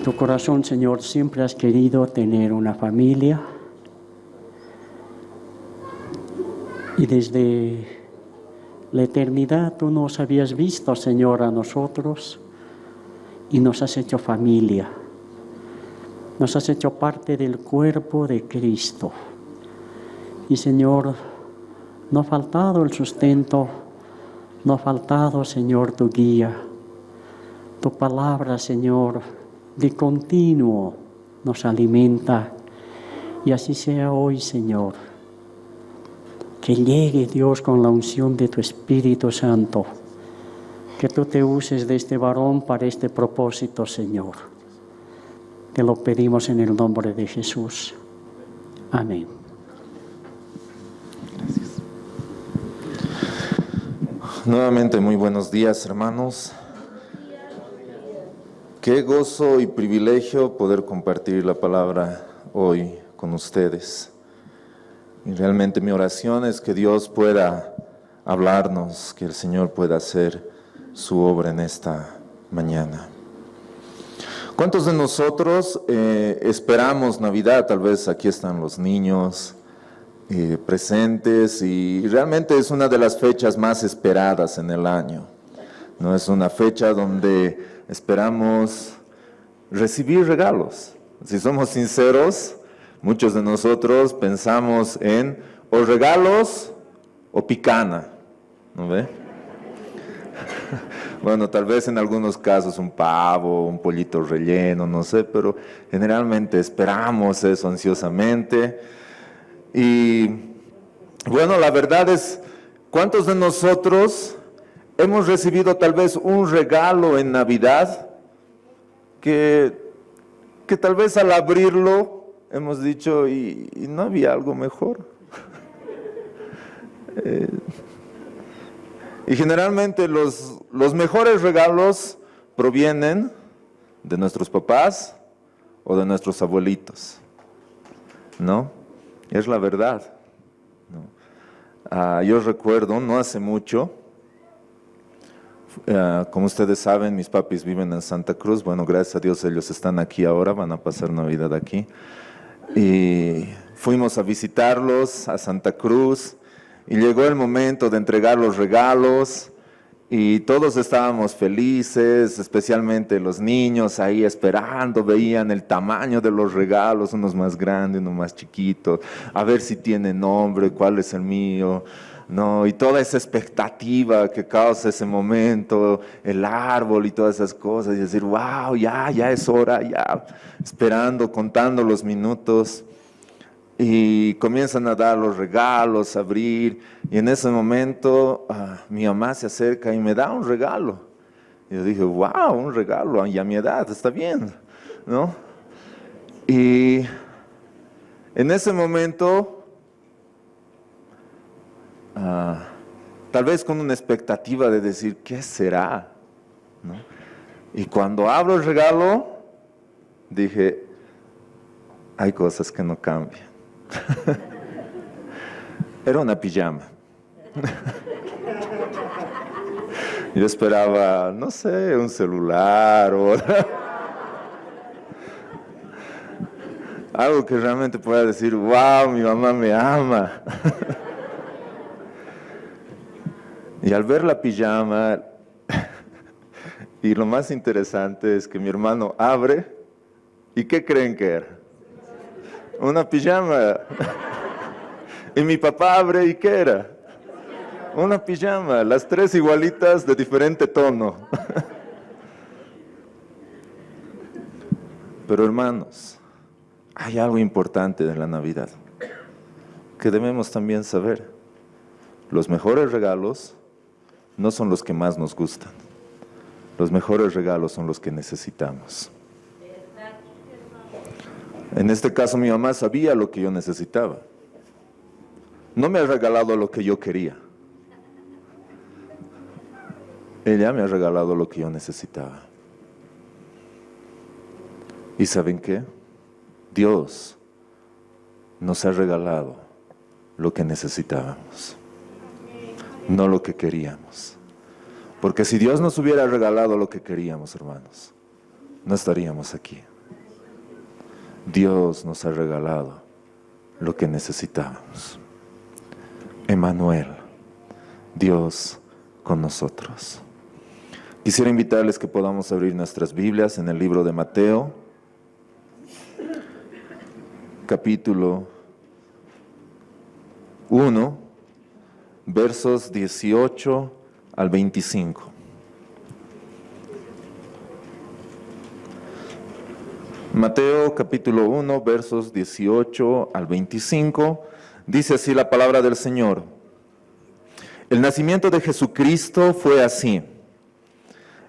tu corazón, Señor, siempre has querido tener una familia. Y desde la eternidad tú nos habías visto, Señor, a nosotros y nos has hecho familia. Nos has hecho parte del cuerpo de Cristo. Y, Señor, no ha faltado el sustento, no ha faltado, Señor, tu guía. Tu palabra, Señor, de continuo nos alimenta. Y así sea hoy, Señor. Que llegue, Dios, con la unción de tu Espíritu Santo. Que tú te uses de este varón para este propósito, Señor. Te lo pedimos en el nombre de Jesús. Amén. Gracias. Nuevamente, muy buenos días, hermanos. Qué gozo y privilegio poder compartir la palabra hoy con ustedes. Y realmente mi oración es que Dios pueda hablarnos, que el Señor pueda hacer su obra en esta mañana. ¿Cuántos de nosotros esperamos Navidad? Tal vez aquí están los niños presentes y realmente es una de las fechas más esperadas en el año. No es una fecha donde esperamos recibir regalos. Si somos sinceros, muchos de nosotros pensamos en o regalos o picana, ¿no ve? Bueno, tal vez en algunos casos un pavo, un pollito relleno, no sé, pero generalmente esperamos eso ansiosamente. Y bueno, la verdad es, ¿cuántos de nosotros hemos recibido tal vez un regalo en Navidad que tal vez al abrirlo hemos dicho, ¿y no había algo mejor? Y generalmente los mejores regalos provienen de nuestros papás o de nuestros abuelitos, ¿no? Es la verdad, ¿no? Yo recuerdo, no hace mucho, como ustedes saben, mis papis viven en Santa Cruz. Bueno, gracias a Dios ellos están aquí ahora, van a pasar Navidad aquí. Y fuimos a visitarlos a Santa Cruz. Y llegó el momento de entregar los regalos y todos estábamos felices, especialmente los niños ahí esperando, veían el tamaño de los regalos, unos más grandes, unos más chiquitos, a ver si tiene nombre, cuál es el mío, ¿no? Y toda esa expectativa que causa ese momento, el árbol y todas esas cosas, y decir, wow, ya es hora, ya, esperando, contando los minutos. Y comienzan a dar los regalos, a abrir, y en ese momento mi mamá se acerca y me da un regalo. Y yo dije, wow, un regalo, y a mi edad, está bien, ¿no? Y en ese momento, tal vez con una expectativa de decir, ¿qué será? ¿No? Y cuando abro el regalo, dije, hay cosas que no cambian. Era una pijama. Yo esperaba, no sé, un celular o algo que realmente pueda decir, wow, mi mamá me ama. Y al ver la pijama, y lo más interesante es que mi hermano abre, ¿y qué creen que era? Una pijama. Y mi papá abre, ¿y qué era? Una pijama, las tres igualitas de diferente tono. Pero hermanos, hay algo importante de la Navidad que debemos también saber. Los mejores regalos no son los que más nos gustan. Los mejores regalos son los que necesitamos. En este caso mi mamá sabía lo que yo necesitaba. No me ha regalado lo que yo quería. Ella me ha regalado lo que yo necesitaba. ¿Y saben qué? Dios nos ha regalado lo que necesitábamos, no lo que queríamos. Porque si Dios nos hubiera regalado lo que queríamos, hermanos, no estaríamos aquí. Dios nos ha regalado lo que necesitábamos. Emmanuel, Dios con nosotros. Quisiera invitarles que podamos abrir nuestras Biblias en el libro de Mateo, capítulo 1, versos 18 al 25. Mateo capítulo 1, versos 18 al 25, dice así la palabra del Señor. El nacimiento de Jesucristo fue así.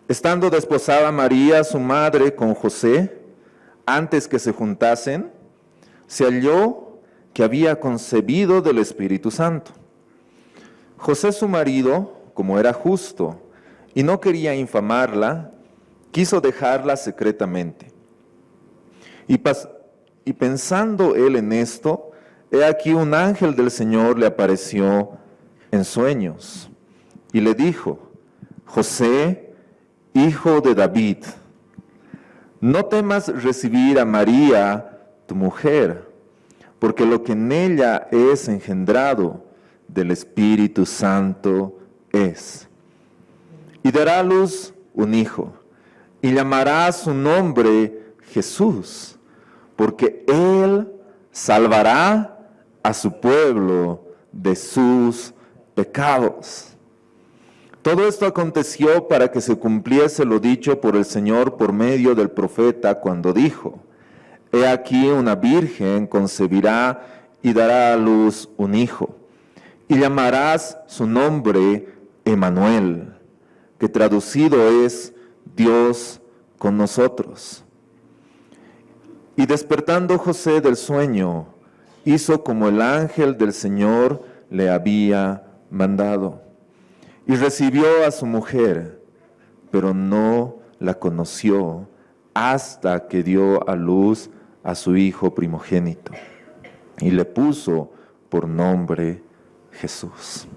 Estando desposada María, su madre, con José, antes que se juntasen, se halló que había concebido del Espíritu Santo. José, su marido, como era justo y no quería infamarla, quiso dejarla secretamente. Y pensando él en esto, he aquí un ángel del Señor le apareció en sueños y le dijo: José, hijo de David, no temas recibir a María, tu mujer, porque lo que en ella es engendrado del Espíritu Santo es. Y dará a luz un hijo, y llamará su nombre Jesús, porque Él salvará a su pueblo de sus pecados. Todo esto aconteció para que se cumpliese lo dicho por el Señor por medio del profeta cuando dijo: He aquí una virgen concebirá y dará a luz un hijo, y llamarás su nombre Emmanuel, que traducido es Dios con nosotros. Y despertando José del sueño, hizo como el ángel del Señor le había mandado, y recibió a su mujer, pero no la conoció hasta que dio a luz a su hijo primogénito, y le puso por nombre Jesús.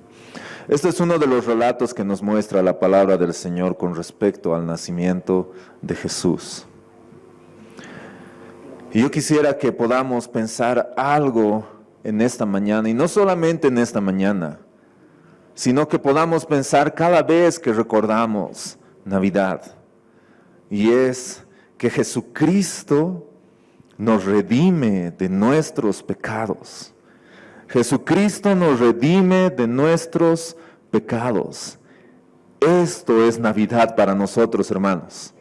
Este es uno de los relatos que nos muestra la palabra del Señor con respecto al nacimiento de Jesús. Y yo quisiera que podamos pensar algo en esta mañana, y no solamente en esta mañana, sino que podamos pensar cada vez que recordamos Navidad. Y es que Jesucristo nos redime de nuestros pecados. Jesucristo nos redime de nuestros pecados. Esto es Navidad para nosotros, hermanos.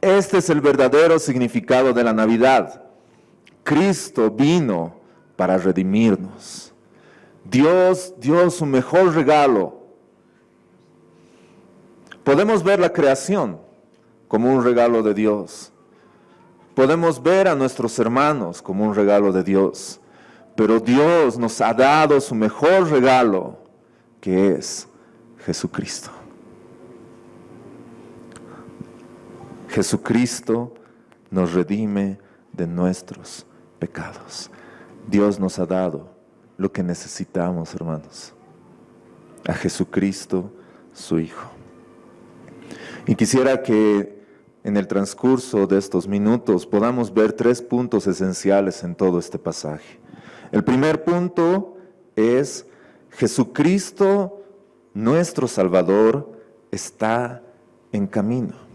Este es el verdadero significado de la Navidad. Cristo vino para redimirnos. Dios dio su mejor regalo. Podemos ver la creación como un regalo de Dios. Podemos ver a nuestros hermanos como un regalo de Dios. Pero Dios nos ha dado su mejor regalo, que es Jesucristo. Jesucristo nos redime de nuestros pecados. Dios nos ha dado lo que necesitamos, hermanos. A Jesucristo, su Hijo. Y quisiera que en el transcurso de estos minutos podamos ver 3 puntos esenciales en todo este pasaje. El primer punto es: Jesucristo, nuestro Salvador, está en camino.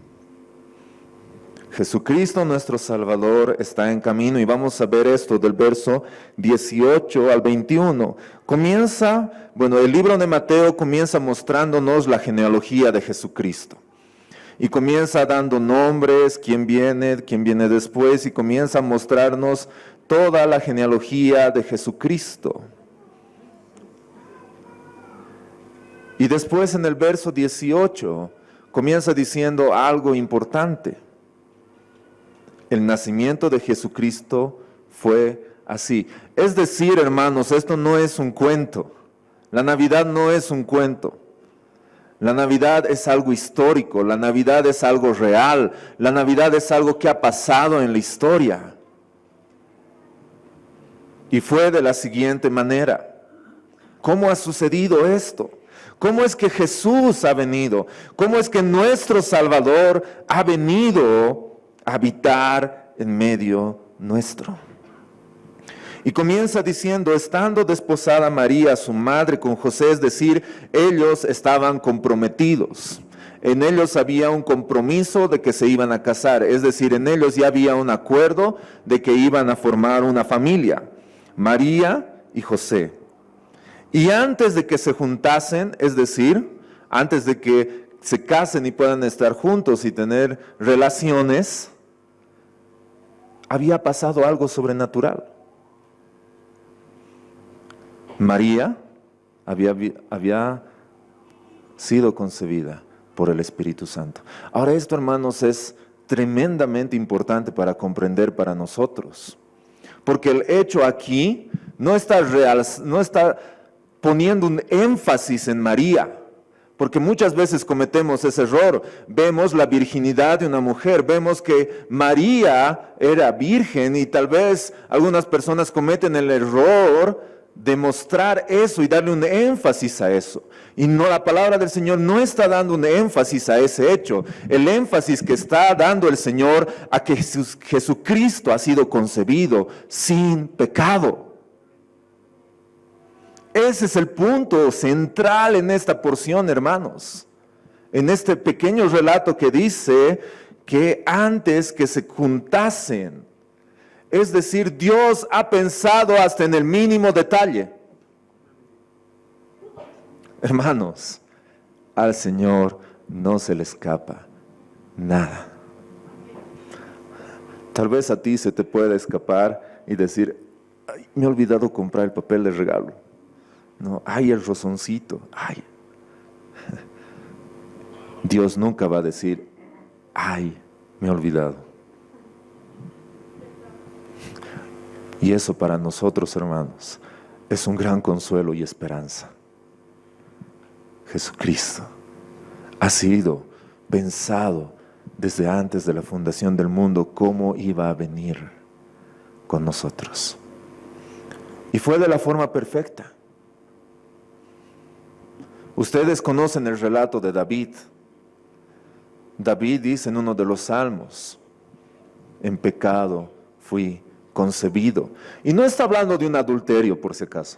Jesucristo, nuestro Salvador, está en camino, y vamos a ver esto del verso 18 al 21. El libro de Mateo comienza mostrándonos la genealogía de Jesucristo. Y comienza dando nombres, quién viene después, y comienza a mostrarnos toda la genealogía de Jesucristo. Y después en el verso 18 comienza diciendo algo importante. El nacimiento de Jesucristo fue así. Es decir, hermanos, esto no es un cuento. La Navidad no es un cuento. La Navidad es algo histórico. La Navidad es algo real. La Navidad es algo que ha pasado en la historia. Y fue de la siguiente manera. ¿Cómo ha sucedido esto? ¿Cómo es que Jesús ha venido? ¿Cómo es que nuestro Salvador ha venido a habitar en medio nuestro. Y comienza diciendo, estando desposada María, su madre, con José, es decir, ellos estaban comprometidos. En ellos había un compromiso de que se iban a casar, es decir, en ellos ya había un acuerdo de que iban a formar una familia, María y José. Y antes de que se juntasen, es decir, antes de que se casen y puedan estar juntos y tener relaciones, había pasado algo sobrenatural. María había sido concebida por el Espíritu Santo. Ahora esto, hermanos, es tremendamente importante para comprender para nosotros. Porque el hecho aquí no está poniendo un énfasis en María. Porque muchas veces cometemos ese error. Vemos la virginidad de una mujer, vemos que María era virgen y tal vez algunas personas cometen el error de mostrar eso y darle un énfasis a eso. Y no, la palabra del Señor no está dando un énfasis a ese hecho. El énfasis que está dando el Señor a que Jesucristo ha sido concebido sin pecado. Ese es el punto central en esta porción, hermanos. En este pequeño relato que dice que antes que se juntasen, es decir, Dios ha pensado hasta en el mínimo detalle. Hermanos, al Señor no se le escapa nada. Tal vez a ti se te pueda escapar y decir, ay, me he olvidado comprar el papel de regalo. No, ay, el rosoncito, ay. Dios nunca va a decir, ay, me he olvidado. Y eso para nosotros, hermanos, es un gran consuelo y esperanza. Jesucristo ha sido pensado desde antes de la fundación del mundo cómo iba a venir con nosotros. Y fue de la forma perfecta. Ustedes conocen el relato de David. David dice en uno de los salmos, en pecado fui concebido. Y no está hablando de un adulterio, por si acaso,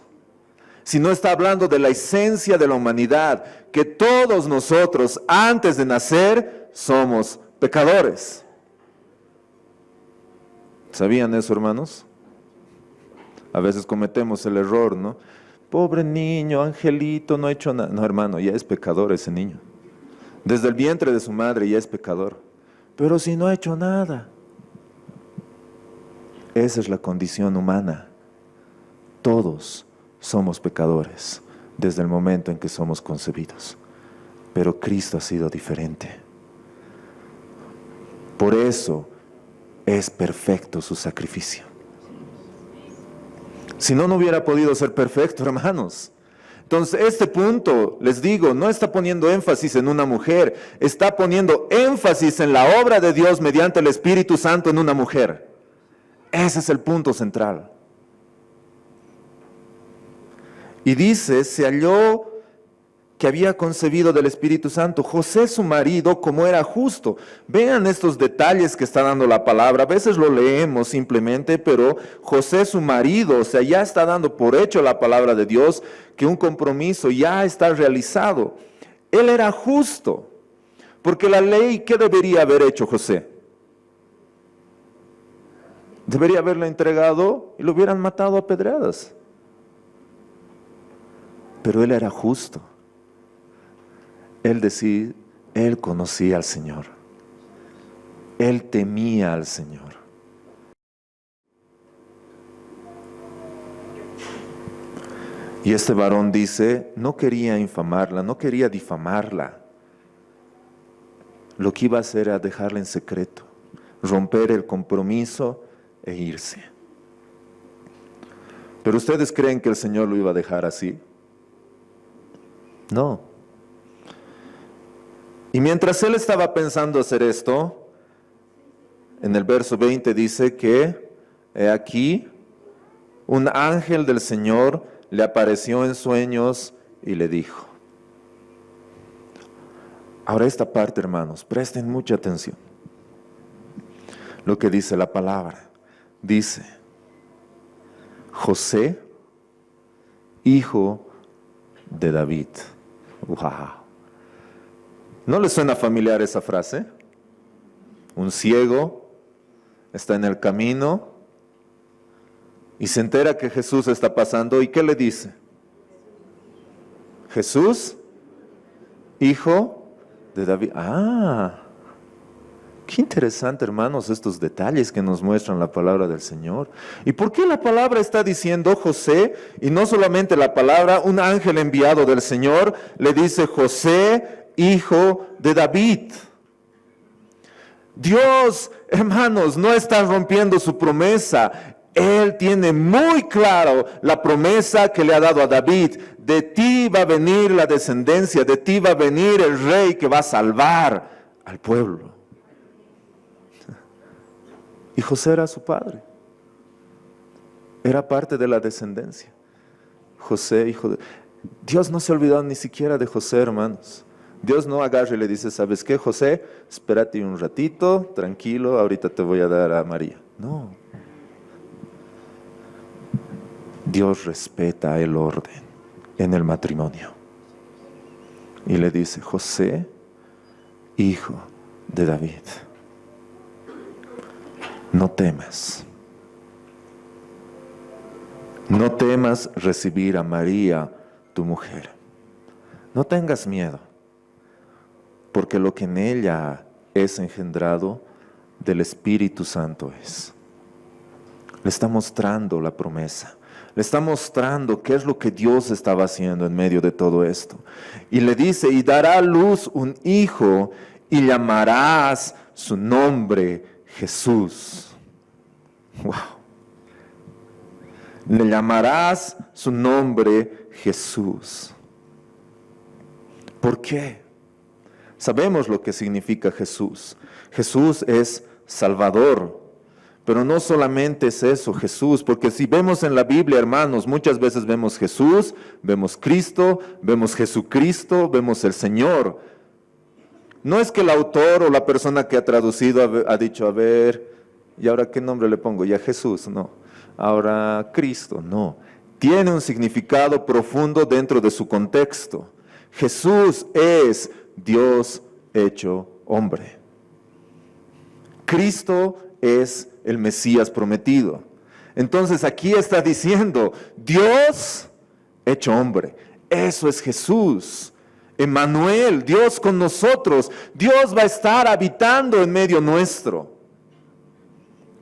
sino está hablando de la esencia de la humanidad, que todos nosotros, antes de nacer, somos pecadores. ¿Sabían eso, hermanos? A veces cometemos el error, ¿no? Pobre niño, angelito, no ha hecho nada. No, hermano, ya es pecador ese niño. Desde el vientre de su madre ya es pecador. Pero si no ha hecho nada. Esa es la condición humana. Todos somos pecadores desde el momento en que somos concebidos. Pero Cristo ha sido diferente. Por eso es perfecto su sacrificio. Si no, no hubiera podido ser perfecto, hermanos. Entonces, este punto, les digo, no está poniendo énfasis en una mujer, está poniendo énfasis en la obra de Dios mediante el Espíritu Santo en una mujer. Ese es el punto central. Y dice, se halló que había concebido del Espíritu Santo. José, su marido, como era justo. Vean estos detalles que está dando la palabra. A veces lo leemos simplemente, pero José, su marido, o sea, ya está dando por hecho la palabra de Dios, que un compromiso ya está realizado. Él era justo, porque la ley, ¿qué debería haber hecho José? Debería haberla entregado y lo hubieran matado a pedradas. Pero él era justo. Él decía, él conocía al Señor. Él temía al Señor. Y este varón dice, no quería infamarla, no quería difamarla. Lo que iba a hacer era dejarla en secreto, romper el compromiso e irse. ¿Pero ustedes creen que el Señor lo iba a dejar así? No. Y mientras él estaba pensando hacer esto, en el verso 20 dice que, he aquí, un ángel del Señor le apareció en sueños y le dijo. Ahora esta parte, hermanos, presten mucha atención. Lo que dice la palabra. dice, José, hijo de David. ¡Wow! ¿No le suena familiar esa frase? Un ciego está en el camino y se entera que Jesús está pasando. ¿Y qué le dice? Jesús, hijo de David. Qué interesante, hermanos, estos detalles que nos muestran la palabra del Señor. ¿Y por qué la palabra está diciendo José? Y no solamente la palabra, un ángel enviado del Señor le dice José, hijo de David. Dios, hermanos, no está rompiendo su promesa. Él tiene muy claro la promesa que le ha dado a David. De ti va a venir la descendencia, de ti va a venir el rey que va a salvar al pueblo. Y José era su padre. Era parte de la descendencia. José, hijo de... Dios no se ha olvidado ni siquiera de José, hermanos. Dios no agarra y le dice, ¿sabes qué, José? Espérate un ratito, tranquilo, ahorita te voy a dar a María. No. Dios respeta el orden en el matrimonio. Y le dice, José, hijo de David, no temas. No temas recibir a María, tu mujer. No tengas miedo, porque lo que en ella es engendrado del Espíritu Santo es. Le está mostrando la promesa. Le está mostrando qué es lo que Dios estaba haciendo en medio de todo esto. Y le dice, y dará a luz un hijo y llamarás su nombre Jesús. Wow. Le llamarás su nombre Jesús. ¿Por qué? Sabemos lo que significa Jesús. Jesús es Salvador. Pero no solamente es eso, Jesús, porque si vemos en la Biblia, hermanos, muchas veces vemos Jesús, vemos Cristo, vemos Jesucristo, vemos el Señor. No es que el autor o la persona que ha traducido ha dicho, a ver, ¿y ahora qué nombre le pongo? Ya Jesús, no. Ahora Cristo, no. Tiene un significado profundo dentro de su contexto. Jesús es Dios hecho hombre. Cristo es el Mesías prometido. Entonces aquí está diciendo, Dios hecho hombre. Eso es Jesús. Emmanuel, Dios con nosotros. Dios va a estar habitando en medio nuestro.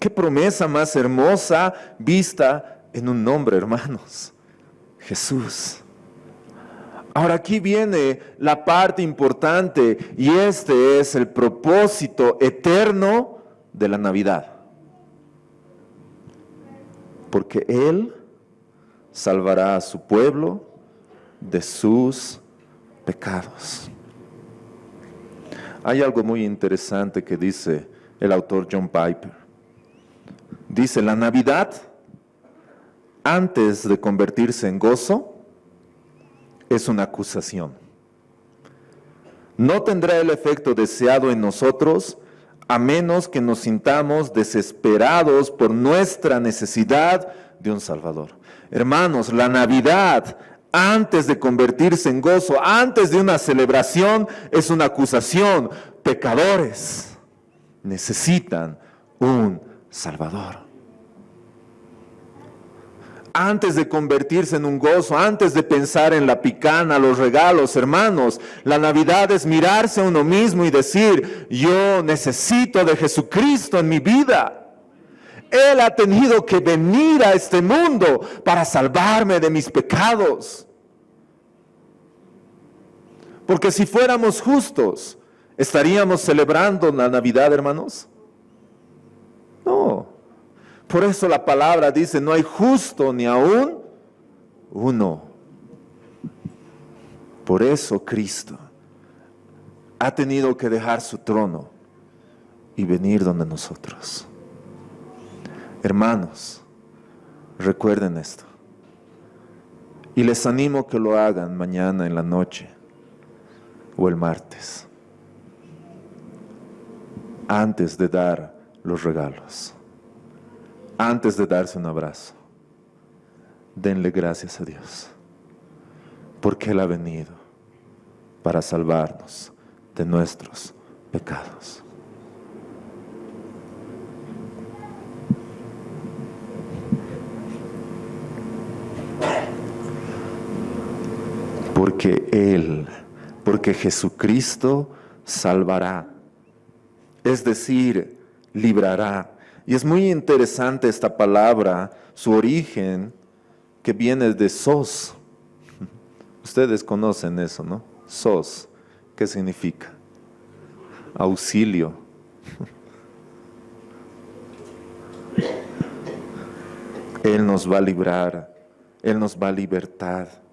Qué promesa más hermosa vista en un nombre, hermanos. Jesús. Ahora aquí viene la parte importante y este es el propósito eterno de la Navidad. Porque Él salvará a su pueblo de sus pecados. Hay algo muy interesante que dice el autor John Piper. Dice, la Navidad, antes de convertirse en gozo, es una acusación. No tendrá el efecto deseado en nosotros a menos que nos sintamos desesperados por nuestra necesidad de un Salvador. Hermanos, la Navidad, antes de convertirse en gozo, antes de una celebración, es una acusación. Pecadores necesitan un Salvador. Antes de convertirse en un gozo, antes de pensar en la picana, los regalos, hermanos, la Navidad es mirarse a uno mismo y decir, yo necesito de Jesucristo en mi vida. Él ha tenido que venir a este mundo para salvarme de mis pecados. Porque si fuéramos justos, ¿estaríamos celebrando la Navidad, hermanos? No. Por eso la palabra dice, no hay justo ni aún uno. Por eso Cristo ha tenido que dejar su trono y venir donde nosotros. Hermanos, recuerden esto. Y les animo que lo hagan mañana en la noche o el martes, antes de dar los regalos. antes de darse un abrazo, denle gracias a Dios, porque Él ha venido para salvarnos de nuestros pecados. Porque Jesucristo salvará, es decir, librará. Y es muy interesante esta palabra, su origen, que viene de sos. Ustedes conocen eso, ¿no? Sos, ¿qué significa? Auxilio. Él nos va a librar, Él nos va a libertar.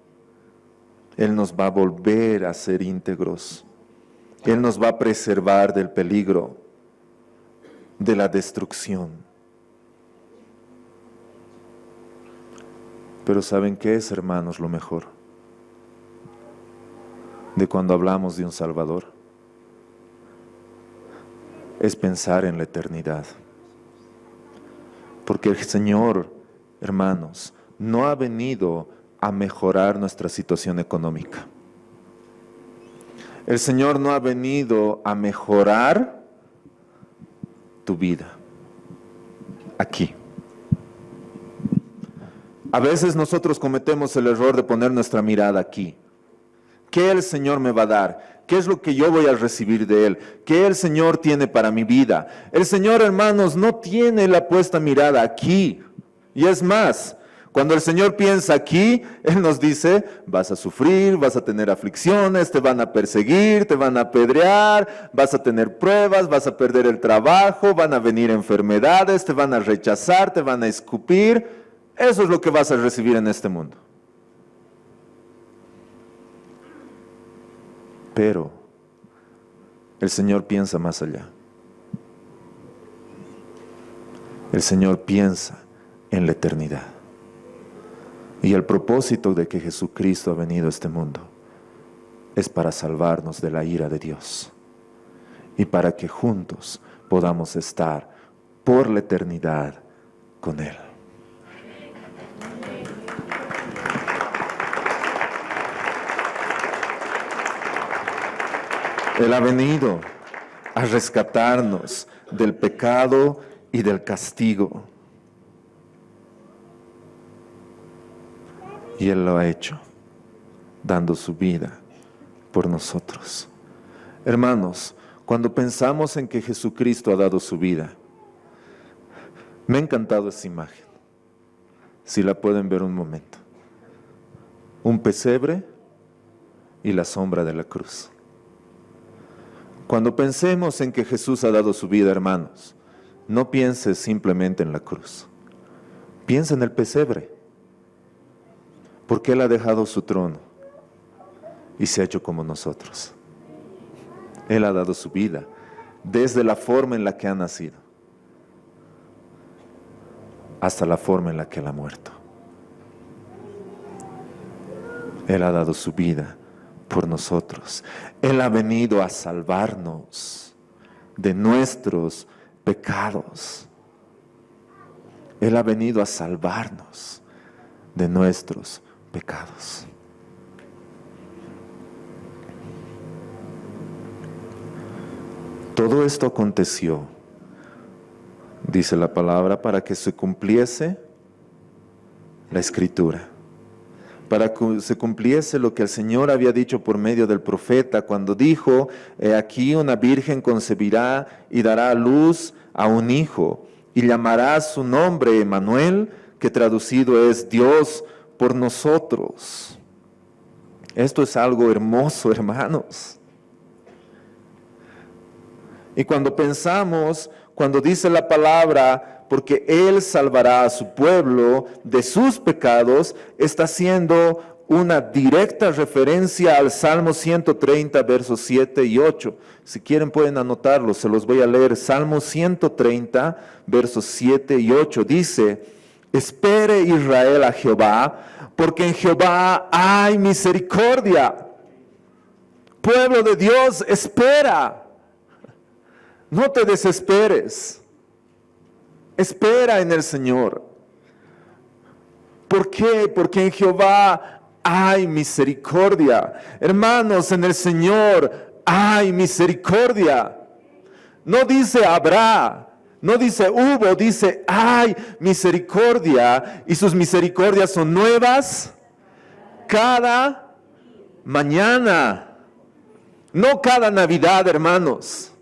Él nos va a volver a ser íntegros. Él nos va a preservar del peligro, de la destrucción. Pero ¿saben qué es, hermanos, lo mejor? De cuando hablamos de un Salvador, es pensar en la eternidad. Porque el Señor, hermanos, no ha venido a mejorar nuestra situación económica. El Señor no ha venido a mejorar tu vida aquí. A veces nosotros cometemos el error de poner nuestra mirada aquí. ¿Qué el Señor me va a dar? ¿Qué es lo que yo voy a recibir de Él? ¿Qué el Señor tiene para mi vida? El Señor, hermanos, no tiene la puesta mirada aquí. Y es más, cuando el Señor piensa aquí, Él nos dice, vas a sufrir, vas a tener aflicciones, te van a perseguir, te van a apedrear, vas a tener pruebas, vas a perder el trabajo, van a venir enfermedades, te van a rechazar, te van a escupir. Eso es lo que vas a recibir en este mundo. Pero el Señor piensa más allá. El Señor piensa en la eternidad. Y el propósito de que Jesucristo ha venido a este mundo es para salvarnos de la ira de Dios y para que juntos podamos estar por la eternidad con Él. Él ha venido a rescatarnos del pecado y del castigo. Y Él lo ha hecho, dando su vida por nosotros. Hermanos, cuando pensamos en que Jesucristo ha dado su vida, me ha encantado esa imagen. Si la pueden ver un momento. Un pesebre y la sombra de la cruz. Cuando pensemos en que Jesús ha dado su vida, hermanos, no pienses simplemente en la cruz. Piensa en el pesebre. Porque Él ha dejado su trono y se ha hecho como nosotros. Él ha dado su vida desde la forma en la que ha nacido hasta la forma en la que Él ha muerto. Él ha dado su vida por nosotros. Él ha venido a salvarnos de nuestros pecados. Él ha venido a salvarnos de nuestros pecados. Todo esto aconteció, dice la palabra, para que se cumpliese la Escritura, para que se cumpliese lo que el Señor había dicho por medio del profeta cuando dijo, he aquí una virgen concebirá y dará a luz a un hijo y llamará su nombre Emmanuel, que traducido es Dios por nosotros. Esto es algo hermoso, hermanos. Y cuando pensamos, cuando dice la palabra, porque Él salvará a su pueblo de sus pecados, está haciendo una directa referencia al Salmo 130, versos 7 y 8. Si quieren pueden anotarlo, se los voy a leer. Salmo 130, versos 7 y 8. Dice, espere Israel a Jehová, porque en Jehová hay misericordia. Pueblo de Dios, espera. No te desesperes. Espera en el Señor. ¿Por qué? Porque en Jehová hay misericordia. Hermanos, en el Señor hay misericordia. No dice habrá, no dice hubo, dice hay misericordia. Y sus misericordias son nuevas cada mañana. No cada Navidad, hermanos.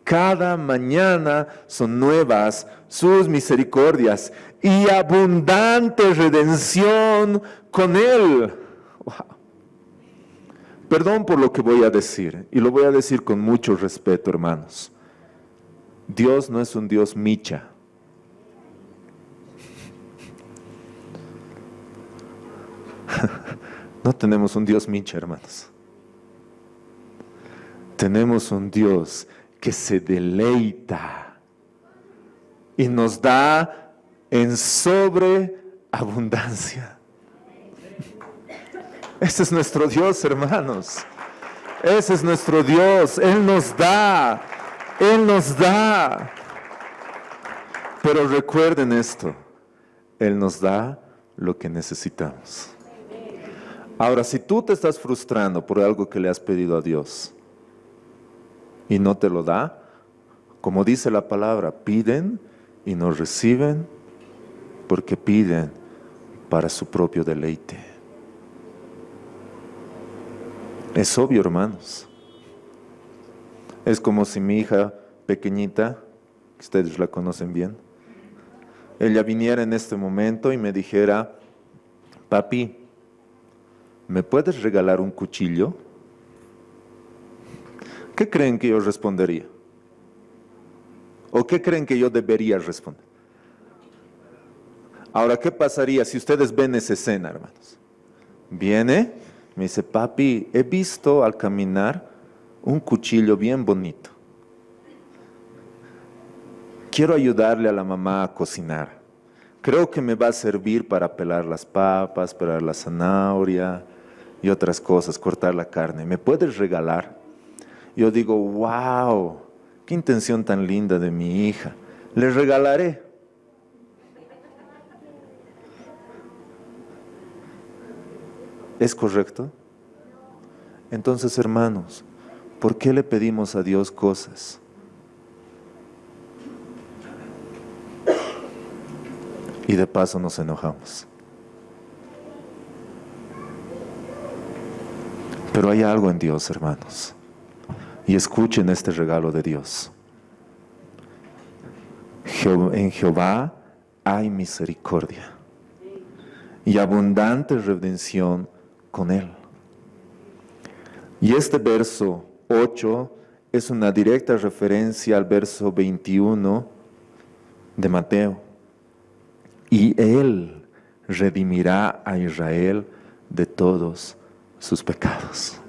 Cada mañana son nuevas sus misericordias y abundante redención con Él. Wow. Perdón por lo que voy a decir, y lo voy a decir con mucho respeto, hermanos. Dios no es un Dios micha. No tenemos un Dios micha, hermanos. Tenemos un Dios que se deleita y nos da en sobreabundancia. Ese es nuestro Dios, hermanos. Ese es nuestro Dios. Él nos da. Él nos da. Pero recuerden esto. Él nos da lo que necesitamos. Ahora, si tú te estás frustrando por algo que le has pedido a Dios y no te lo da, como dice la palabra, piden y no reciben porque piden para su propio deleite. Es obvio, hermanos. Es como si mi hija pequeñita, que ustedes la conocen bien, ella viniera en este momento y me dijera: papi, ¿me puedes regalar un cuchillo? ¿Qué creen que yo respondería? ¿O qué creen que yo debería responder? Ahora, ¿qué pasaría si ustedes ven esa escena, hermanos? Viene, me dice: papi, he visto al caminar un cuchillo bien bonito. Quiero ayudarle a la mamá a cocinar. Creo que me va a servir para pelar las papas, pelar la zanahoria y otras cosas, cortar la carne. ¿Me puedes regalar? Yo digo: wow, qué intención tan linda de mi hija. Le regalaré. ¿Es correcto? Entonces, hermanos, ¿por qué le pedimos a Dios cosas? Y de paso nos enojamos. Pero hay algo en Dios, hermanos. Y escuchen este regalo de Dios. En Jehová hay misericordia y abundante redención con Él. Y este verso 8 es una directa referencia al verso 21 de Mateo. Y Él redimirá a Israel de todos sus pecados.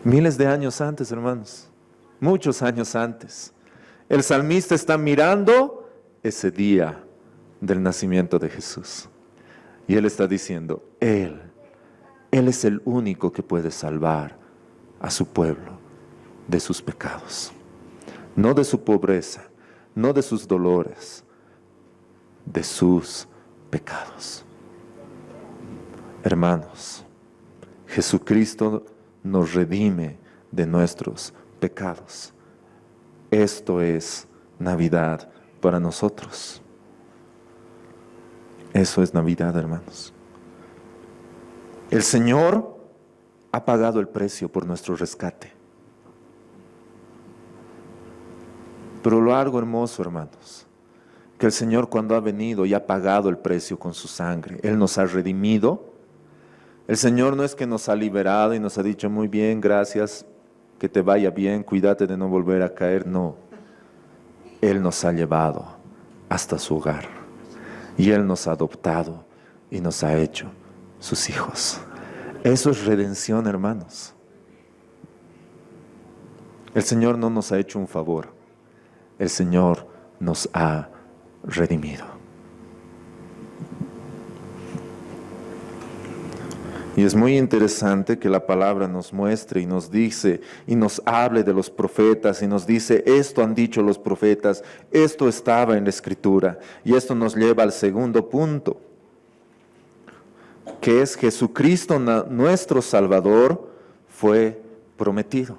Miles de años antes, hermanos, muchos años antes, el salmista está mirando ese día del nacimiento de Jesús. Y él está diciendo: Él es el único que puede salvar a su pueblo de sus pecados. No de su pobreza, no de sus dolores, de sus pecados. Hermanos, Jesucristo nos redime de nuestros pecados. Esto es Navidad para nosotros. Eso es Navidad, hermanos. El Señor ha pagado el precio por nuestro rescate. Pero lo algo hermoso, hermanos, que el Señor, cuando ha venido y ha pagado el precio con su sangre, Él nos ha redimido. El Señor no es que nos ha liberado y nos ha dicho: muy bien, gracias, que te vaya bien, cuídate de no volver a caer. No, Él nos ha llevado hasta su hogar y Él nos ha adoptado y nos ha hecho sus hijos. Eso es redención, hermanos. El Señor no nos ha hecho un favor, el Señor nos ha redimido. Y es muy interesante que la palabra nos muestre y nos dice y nos hable de los profetas y nos dice, esto han dicho los profetas, esto estaba en la Escritura. Y esto nos lleva al segundo punto, que es Jesucristo, nuestro Salvador, fue prometido.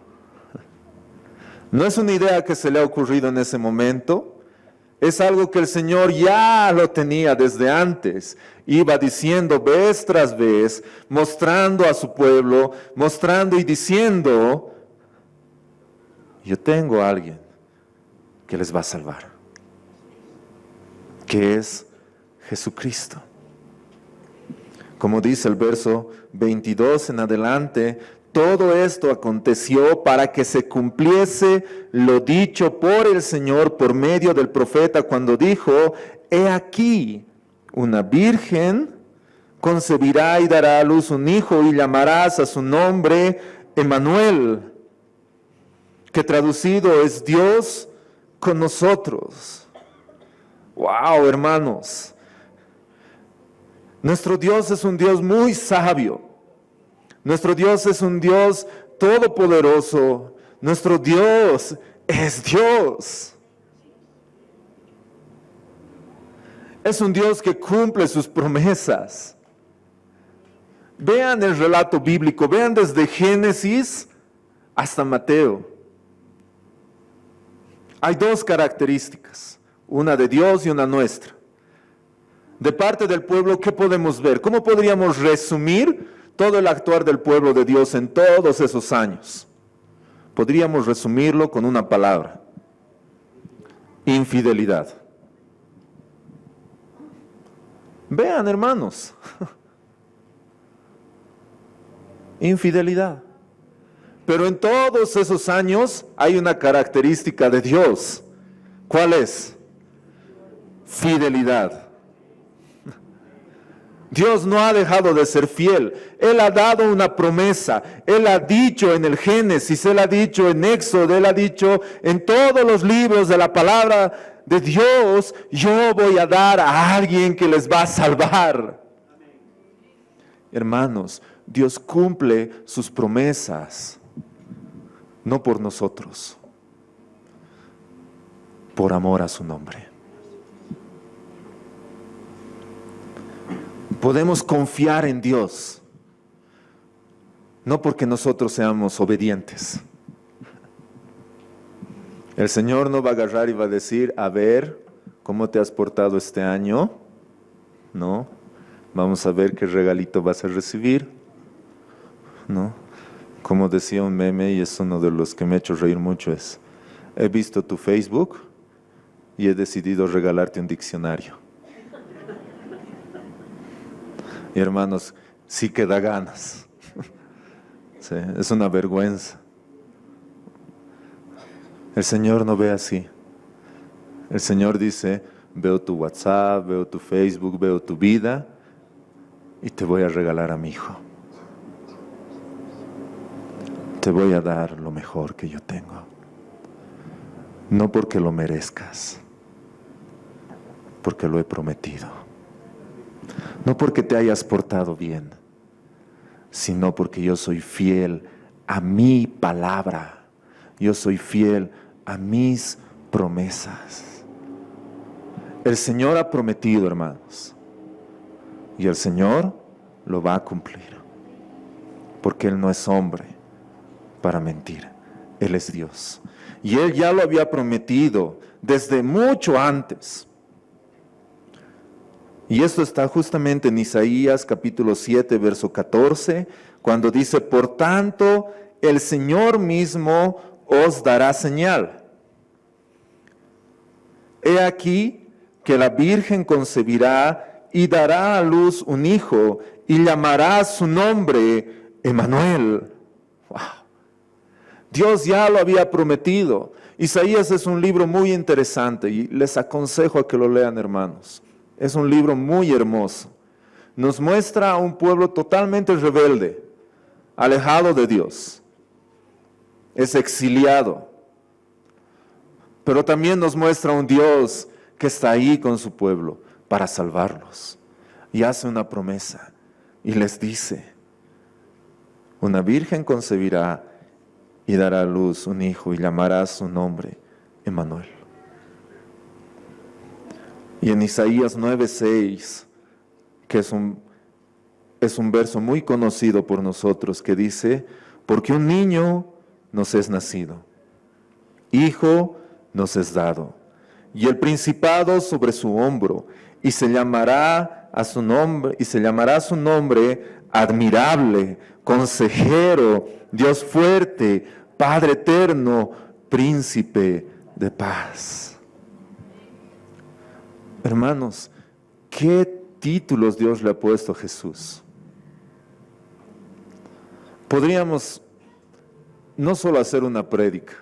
No es una idea que se le ha ocurrido en ese momento, es algo que el Señor ya lo tenía desde antes. Iba diciendo vez tras vez, mostrando a su pueblo, mostrando y diciendo, yo tengo a alguien que les va a salvar, que es Jesucristo. Como dice el verso 22 en adelante, todo esto aconteció para que se cumpliese lo dicho por el Señor por medio del profeta cuando dijo, he aquí, una virgen concebirá y dará a luz un hijo y llamarás a su nombre Emmanuel, que traducido es Dios con nosotros. ¡Wow, hermanos! Nuestro Dios es un Dios muy sabio. Nuestro Dios es un Dios todopoderoso. Nuestro Dios es Dios. Es un Dios que cumple sus promesas. Vean el relato bíblico, vean desde Génesis hasta Mateo. Hay dos características, una de Dios y una nuestra. De parte del pueblo, ¿qué podemos ver? ¿Cómo podríamos resumir todo el actuar del pueblo de Dios en todos esos años? Podríamos resumirlo con una palabra: infidelidad. Vean, hermanos, infidelidad. Pero en todos esos años hay una característica de Dios. ¿Cuál es? Fidelidad. Dios no ha dejado de ser fiel. Él ha dado una promesa. Él ha dicho en el Génesis, Él ha dicho en Éxodo, Él ha dicho en todos los libros de la palabra de Dios, yo voy a dar a alguien que les va a salvar. Hermanos, Dios cumple sus promesas, no por nosotros, por amor a su nombre. Podemos confiar en Dios, no porque nosotros seamos obedientes. El Señor no va a agarrar y va a decir, a ver, ¿cómo te has portado este año? No, vamos a ver qué regalito vas a recibir. No, como decía un meme, y es uno de los que me ha hecho reír mucho, es, he visto tu Facebook y he decidido regalarte un diccionario. Y hermanos, sí que da ganas. Sí, es una vergüenza. El Señor no ve así. El Señor dice, veo tu WhatsApp, veo tu Facebook, veo tu vida y te voy a regalar a mi hijo. Te voy a dar lo mejor que yo tengo. No porque lo merezcas, porque lo he prometido. No porque te hayas portado bien, sino porque yo soy fiel a mi palabra. Yo soy fiel a mis promesas. El Señor ha prometido, hermanos, y el Señor lo va a cumplir, porque Él no es hombre para mentir. Él es Dios. Y Él ya lo había prometido desde mucho antes. Y esto está justamente en Isaías capítulo 7, verso 14, cuando dice, por tanto, el Señor mismo os dará señal. He aquí que la Virgen concebirá y dará a luz un hijo y llamará su nombre Emmanuel. Wow. Dios ya lo había prometido. Isaías es un libro muy interesante y les aconsejo a que lo lean, hermanos. Es un libro muy hermoso. Nos muestra a un pueblo totalmente rebelde, alejado de Dios. Es exiliado. Pero también nos muestra un Dios que está ahí con su pueblo para salvarlos. Y hace una promesa y les dice, Una virgen concebirá y dará a luz un hijo y llamará su nombre Emmanuel. Y en Isaías 9:6, que es un verso muy conocido por nosotros, que dice, porque un niño nos es nacido, hijo nos es dado, y el principado sobre su hombro, y se llamará su nombre admirable, consejero, Dios fuerte, Padre eterno, príncipe de paz. Hermanos, ¿qué títulos Dios le ha puesto a Jesús? Podríamos no solo hacer una prédica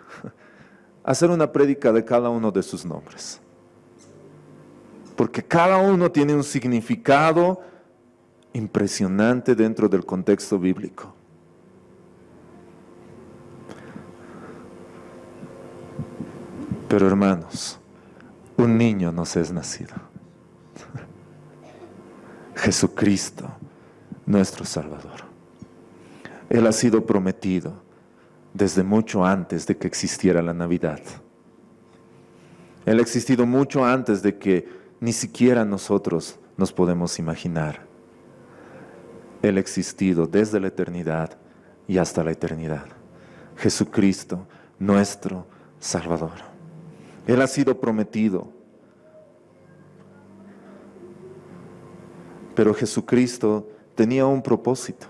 de cada uno de sus nombres, porque cada uno tiene un significado impresionante dentro del contexto bíblico. Pero hermanos, un niño nos es nacido. Jesucristo, nuestro Salvador. Él ha sido prometido desde mucho antes de que existiera la Navidad. Él ha existido mucho antes de que ni siquiera nosotros nos podemos imaginar. Él ha existido desde la eternidad y hasta la eternidad. Jesucristo, nuestro Salvador. Él ha sido prometido. Pero Jesucristo tenía un propósito.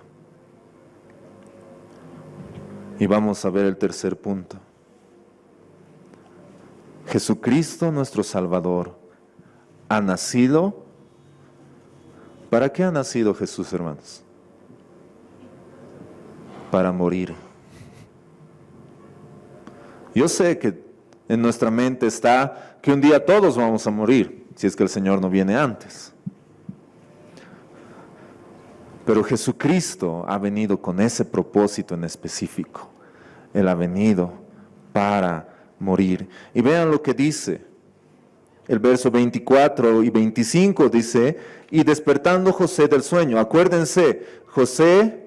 Y vamos a ver el tercer punto. Jesucristo, nuestro Salvador, ha nacido. ¿Para qué ha nacido Jesús, hermanos? Para morir. Yo sé que en nuestra mente está que un día todos vamos a morir, si es que el Señor no viene antes. Pero Jesucristo ha venido con ese propósito en específico. Él ha venido para morir. Y vean lo que dice. El verso 24 y 25 dice, y despertando José del sueño. Acuérdense, José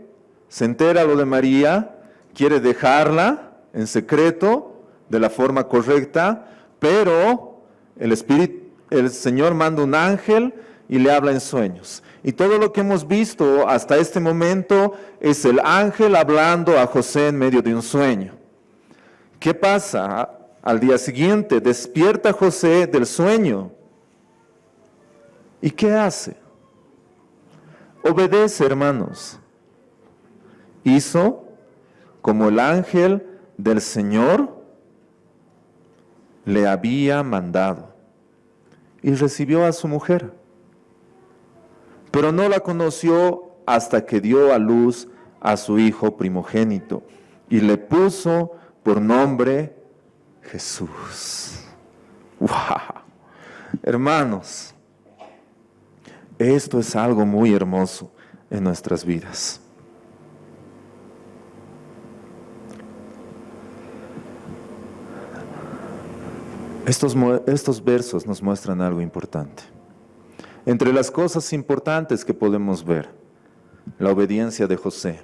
se entera lo de María, quiere dejarla en secreto, de la forma correcta, pero el Señor manda un ángel y le habla en sueños. Y todo lo que hemos visto hasta este momento es el ángel hablando a José en medio de un sueño. ¿Qué pasa? Al día siguiente despierta José del sueño. ¿Y qué hace? Obedece, hermanos. Hizo como el ángel del Señor le había mandado y recibió a su mujer. Pero no la conoció hasta que dio a luz a su hijo primogénito y le puso por nombre Jesús. ¡Wow! Hermanos, esto es algo muy hermoso en nuestras vidas. Estos versos nos muestran algo importante. Entre las cosas importantes que podemos ver, la obediencia de José.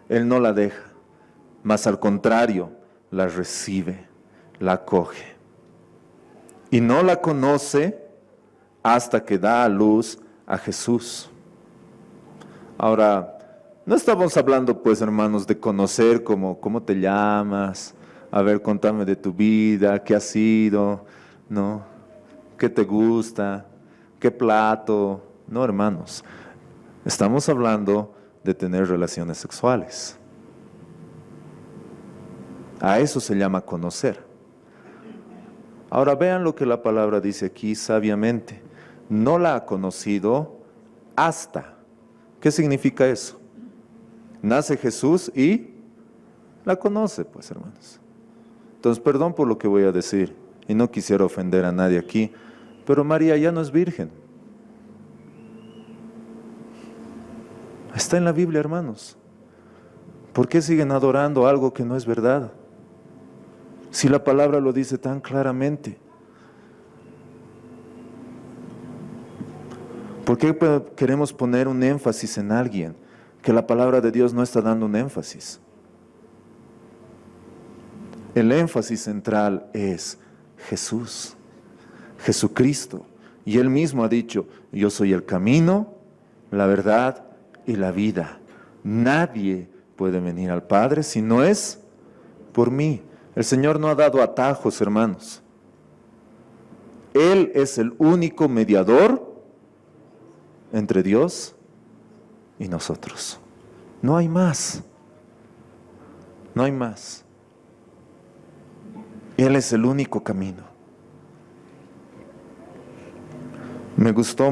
Él no la deja, mas al contrario, la recibe, la acoge. Y no la conoce hasta que da a luz a Jesús. Ahora, no estamos hablando, pues, hermanos, de conocer cómo te llamas. A ver, contame de tu vida, qué ha sido, ¿no? ¿Qué te gusta? ¿Qué plato? No, hermanos. Estamos hablando de tener relaciones sexuales. A eso se llama conocer. Ahora vean lo que la palabra dice aquí sabiamente. No la ha conocido hasta. ¿Qué significa eso? Nace Jesús y la conoce, pues, hermanos. Entonces, perdón por lo que voy a decir, y no quisiera ofender a nadie aquí, pero María ya no es virgen. Está en la Biblia, hermanos. ¿Por qué siguen adorando algo que no es verdad? Si la palabra lo dice tan claramente. ¿Por qué queremos poner un énfasis en alguien que la palabra de Dios no está dando un énfasis. El énfasis central es Jesús, Jesucristo. Y Él mismo ha dicho, yo soy el camino, la verdad y la vida. Nadie puede venir al Padre si no es por mí. El Señor no ha dado atajos, hermanos. Él es el único mediador entre Dios y nosotros. No hay más. No hay más. Él es el único camino. Me gustó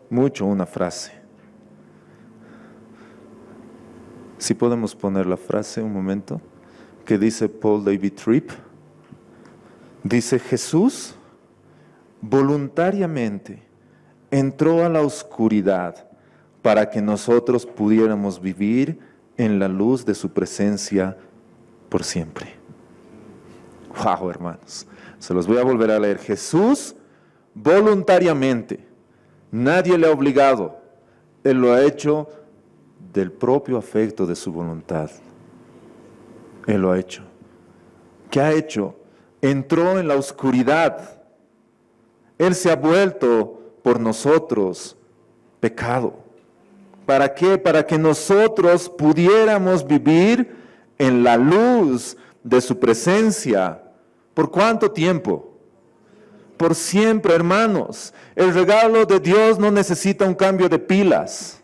mucho una frase. Si podemos poner la frase un momento, que dice Paul David Tripp. Dice, Jesús voluntariamente entró a la oscuridad para que nosotros pudiéramos vivir en la luz de su presencia por siempre. Wow, hermanos, se los voy a volver a leer. Jesús voluntariamente, nadie le ha obligado, Él lo ha hecho del propio afecto de su voluntad. Él lo ha hecho. ¿Qué ha hecho? Entró en la oscuridad. Él se ha vuelto por nosotros pecado. ¿Para qué? Para que nosotros pudiéramos vivir en la luz de su presencia. ¿Por cuánto tiempo? Por siempre, hermanos. El regalo de Dios no necesita un cambio de pilas.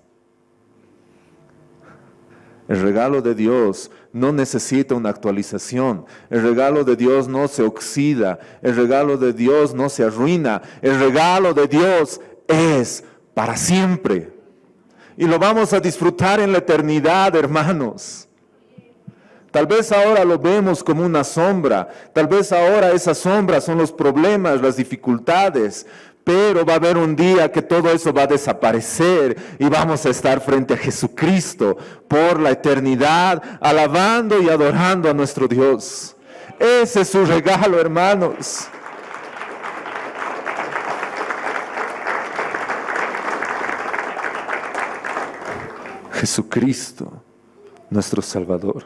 El regalo de Dios no necesita una actualización. El regalo de Dios no se oxida. El regalo de Dios no se arruina. El regalo de Dios es para siempre. Y lo vamos a disfrutar en la eternidad, hermanos. Tal vez ahora lo vemos como una sombra. Tal vez ahora esas sombras son los problemas, las dificultades. Pero va a haber un día que todo eso va a desaparecer y vamos a estar frente a Jesucristo por la eternidad, alabando y adorando a nuestro Dios. Ese es su regalo, hermanos. Jesucristo, nuestro Salvador.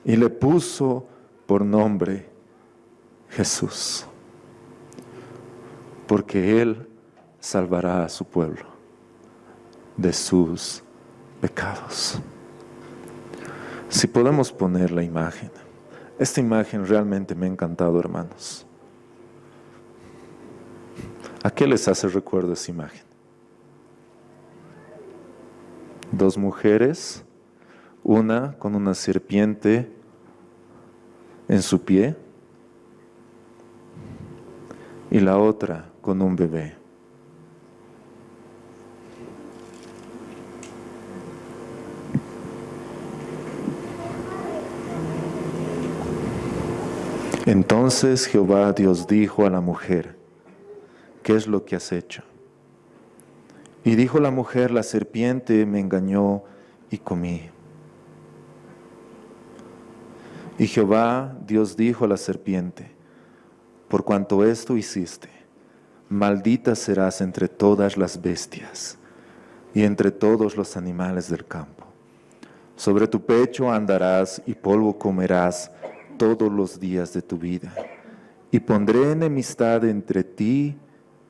Y le puso por nombre Jesús. Porque Él salvará a su pueblo de sus pecados. Si podemos poner la imagen. Esta imagen realmente me ha encantado, hermanos. ¿A qué les hace recuerdo esa imagen? Dos mujeres, una con una serpiente en su pie y la otra con un bebé. Entonces Jehová Dios dijo a la mujer, ¿qué es lo que has hecho? Y dijo la mujer, la serpiente me engañó y comí. Y Jehová Dios dijo a la serpiente, por cuanto esto hiciste, maldita serás entre todas las bestias y entre todos los animales del campo. Sobre tu pecho andarás y polvo comerás todos los días de tu vida. Y pondré enemistad entre ti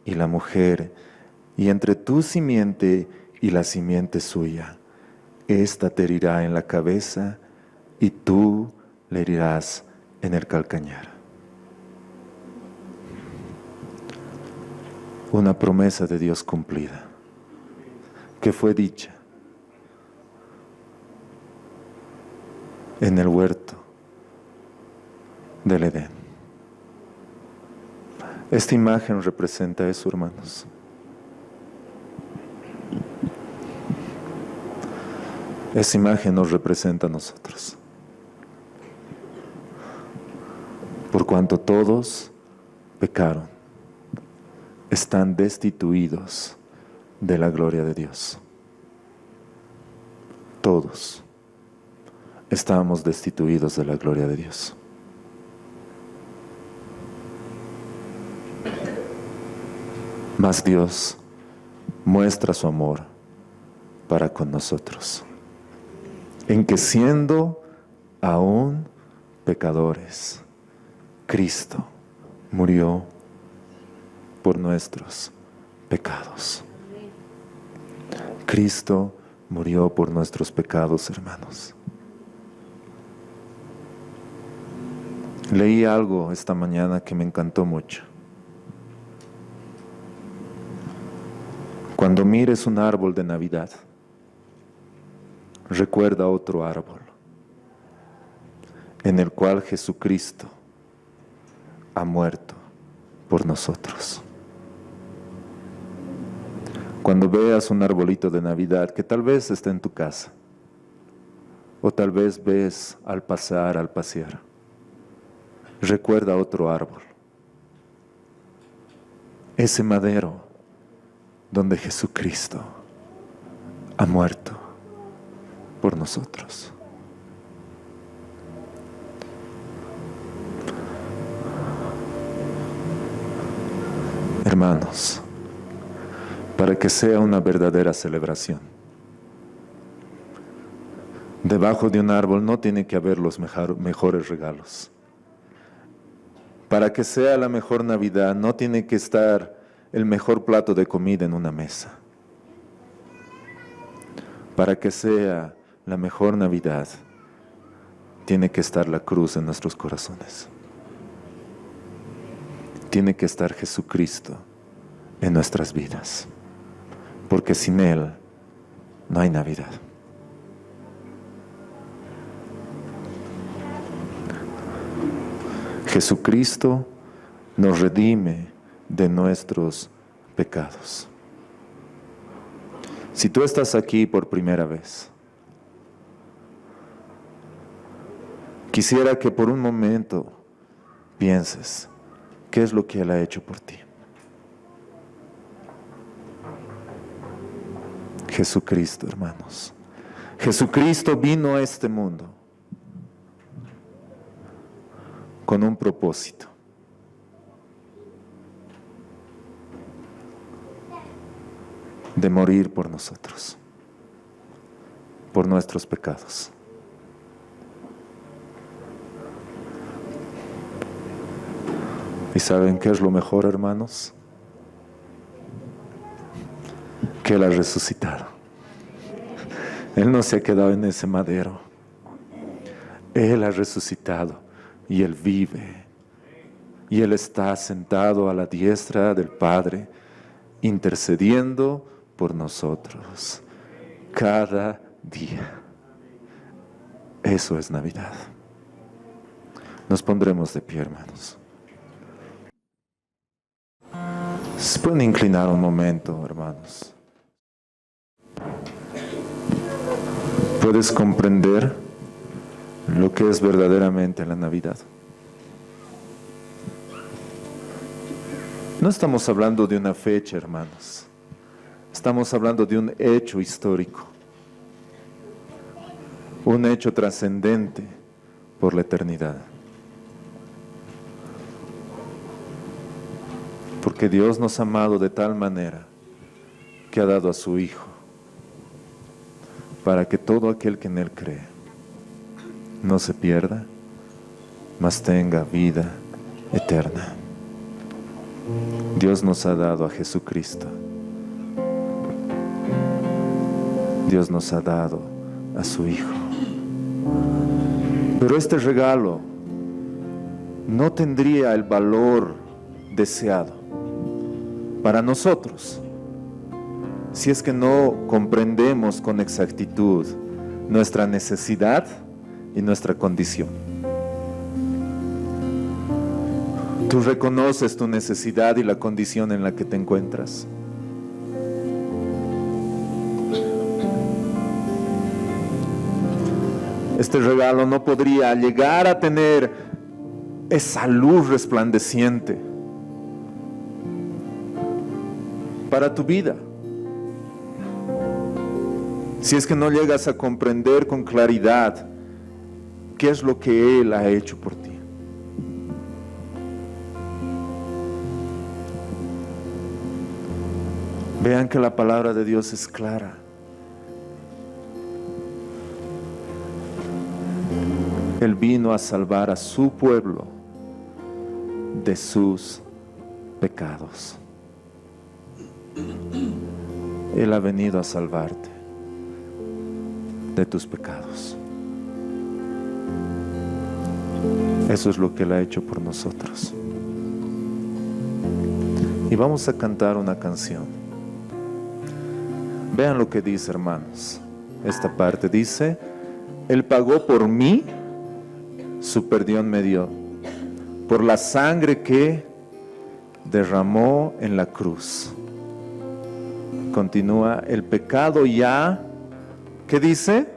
y la mujer, y entre tu simiente y la simiente suya. Esta te herirá en la cabeza, y tú le herirás en el calcañar. Una promesa de Dios cumplida, que fue dicha en el huerto del Edén. Esta imagen representa eso, hermanos. Esa imagen nos representa a nosotros. Por cuanto todos pecaron, están destituidos de la gloria de Dios. Todos estábamos destituidos de la gloria de Dios. Mas Dios muestra su amor para con nosotros, en que siendo aún pecadores, Cristo murió por nuestros pecados. Cristo murió por nuestros pecados, hermanos. Leí algo esta mañana que me encantó mucho. Cuando mires un árbol de Navidad, recuerda otro árbol en el cual Jesucristo ha muerto por nosotros. Cuando veas un arbolito de Navidad que tal vez esté en tu casa, o tal vez ves al pasear, recuerda otro árbol, ese madero donde Jesucristo ha muerto por nosotros. Hermanos, para que sea una verdadera celebración, debajo de un árbol no tiene que haber los mejores regalos. Para que sea la mejor Navidad no tiene que estar el mejor plato de comida en una mesa. Para que sea la mejor Navidad tiene que estar la cruz en nuestros corazones. Tiene que estar Jesucristo en nuestras vidas, porque sin Él no hay Navidad. Jesucristo nos redime de nuestros pecados. Si tú estás aquí por primera vez, quisiera que por un momento pienses, ¿qué es lo que Él ha hecho por ti? Jesucristo, hermanos. Jesucristo vino a este mundo con un propósito. De morir por nosotros, por nuestros pecados. ¿Y saben qué es lo mejor, hermanos? Que Él ha resucitado. Él no se ha quedado en ese madero. Él ha resucitado y Él vive. Y Él está sentado a la diestra del Padre, intercediendo por nosotros cada día. Eso es Navidad. Nos pondremos de pie, hermanos. Se pueden inclinar un momento, hermanos. ¿Puedes comprender lo que es verdaderamente la Navidad? No estamos hablando de una fecha, hermanos. Estamos hablando de un hecho histórico. Un hecho trascendente por la eternidad. Porque Dios nos ha amado de tal manera que ha dado a su Hijo para que todo aquel que en Él cree no se pierda, mas tenga vida eterna. Dios nos ha dado a Jesucristo. Dios nos ha dado a su Hijo. Pero este regalo no tendría el valor deseado para nosotros si es que no comprendemos con exactitud nuestra necesidad y nuestra condición. Tú reconoces tu necesidad y la condición en la que te encuentras. Este regalo no podría llegar a tener esa luz resplandeciente para tu vida si es que no llegas a comprender con claridad qué es lo que Él ha hecho por ti. Vean que la palabra de Dios es clara. Él vino a salvar a su pueblo de sus pecados. Él ha venido a salvarte de tus pecados. Eso es lo que Él ha hecho por nosotros. Y vamos a cantar una canción. Vean lo que dice, hermanos. Esta parte dice: Él pagó por mí, su perdón me dio, por la sangre que derramó en la cruz. Continúa: el pecado ya, ¿qué dice?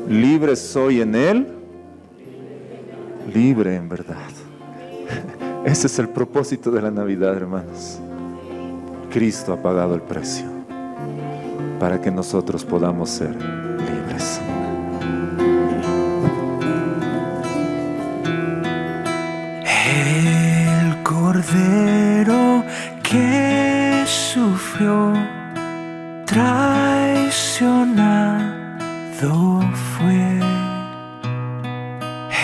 Libre soy en Él, libre en verdad. Ese es el propósito de la Navidad, hermanos. Cristo ha pagado el precio para que nosotros podamos ser libres. El Cordero que sufrió, traicionado fue,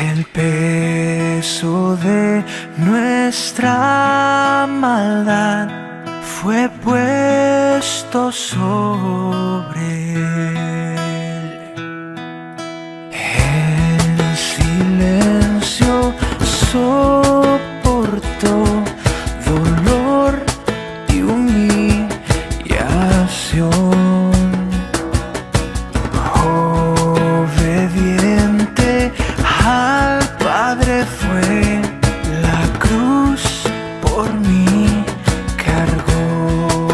el peso de nuestra maldad fue puesto sobre él. En silencio soportó dolor y humillación. Obediente al Padre fue, la cruz por mí cargó.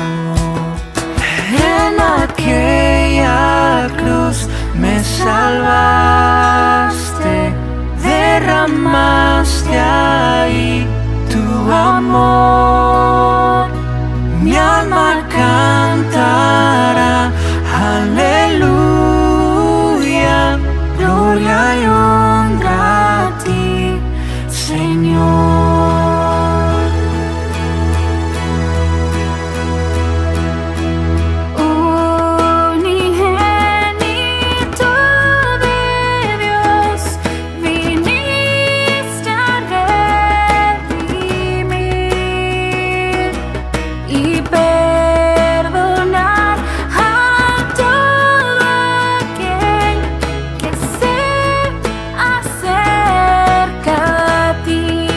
En aquella cruz me salvaste, derramaste ahí tu amor. Mi alma cantará, aleluya, gloria y honra a ti, Señor. Unigénito de Dios, viniste a redimir y perdonar a todo aquel que se acerca a ti.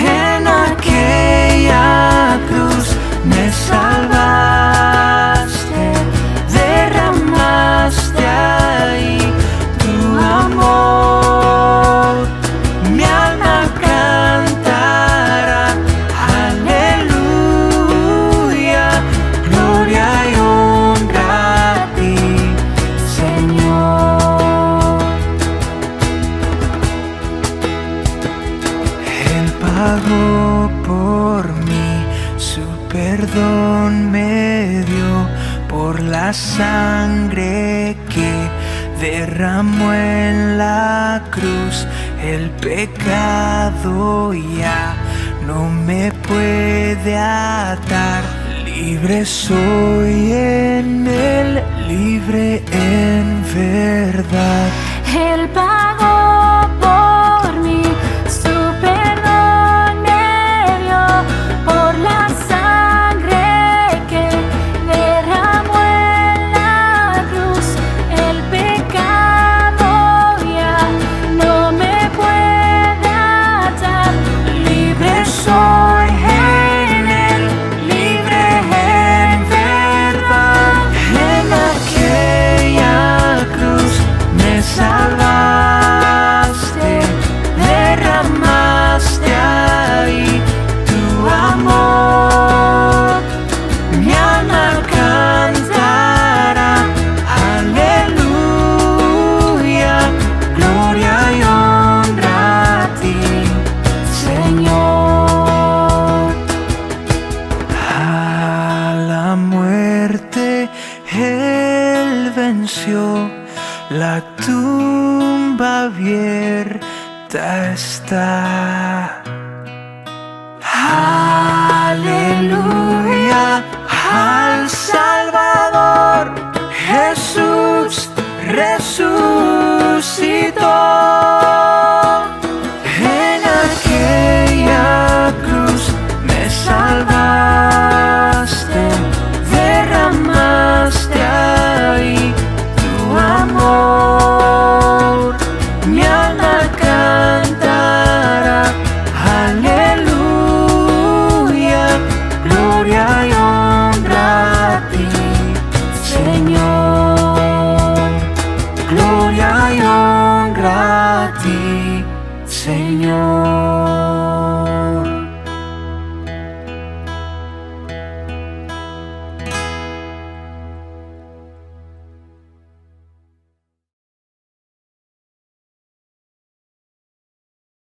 En aquella cruz me salvaste, derramaste ahí tu amor. Mi alma cantará, aleluya, gloria y honra a ti, Señor. Él pagó por mí, su perdón me dio, por la sangre que derramó en la cruz. El pecado ya no me puede atar. Libre soy en Él, libre en verdad. Él pagó por mí, su perdón me dio, por la sangre que derramó en la cruz. El pecado ya no me puede atar. Libre soy en Él, libre en verdad. En aquella cruz me salvaste, derramaste ahí tu amor. Mi alma cantará, aleluya, gloria y honra a ti, Señor. A la muerte Él venció, la tumba abierta está. Aleluya al Salvador, Jesús ti.